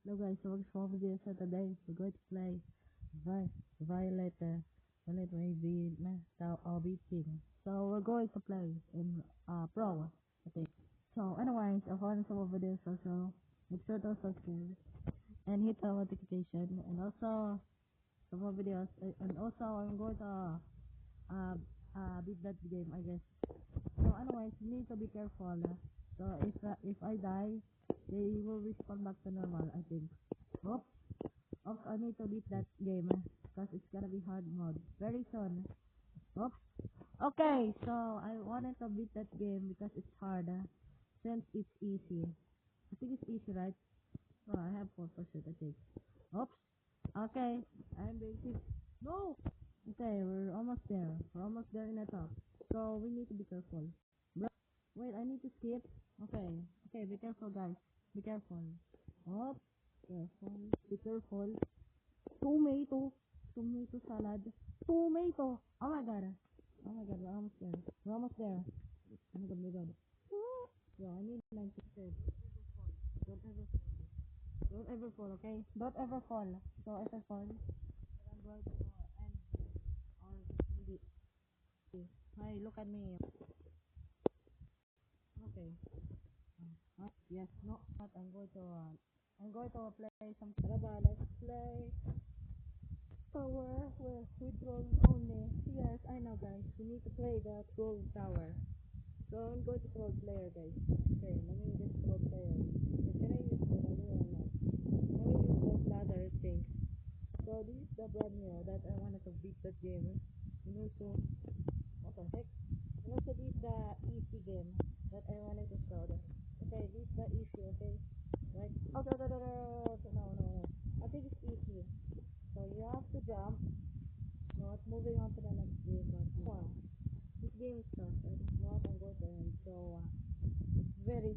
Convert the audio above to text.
Hello guys, so what's for video so today we're going to play Vi Violet Violet maybe Star or King. So we're going to play in Pro, I think. So anyways, if you want some more videos also, make sure to subscribe and hit the notification and also some more videos and also I'm going to uh beat that game I guess. So anyways, you need to be careful. So if I die, they will respawn back to normal I think. Oops. Oops, I need to beat that game because it's gonna be hard mode very soon. Oops. Okay, so I wanted to beat that game because it's hard since it's easy. I think it's easy, right? Oh, I have 4%, I think. Oops. Okay, I'm being No! Okay, we're almost there. We're almost there in the top. So we need to be careful. Wait, I need to skip. Okay. Okay, be careful guys. Be careful. Oops. Careful. Be careful. Tomato. Tomato salad. Tomato. Oh my god. Oh my god, we're almost there. We're almost there. Oh my god, oh my god. Yo, I need 96. Don't ever fall. Don't ever fall, okay? Don't ever fall. So if I fall, I'm going to end or maybe. Hey, look at me. Okay. Yes, no, but I'm going to play some Taraba. Let's play Tower with trolls only. Yes, I know guys. We need to play the troll tower. So I'm going to troll player guys. Okay, let me just troll player. Can I use the ladder or not? Let me use the ladder thing. So this is the brand new that I wanted to beat that game. And also, what the heck? And also this is the easy game that I wanted to show them. Okay, this is the easy, okay? Right? Oh, no. I think it's easy. So you have to jump. Not moving on to the next game, but wow, this game is tough. And what I'm going to end. So it's very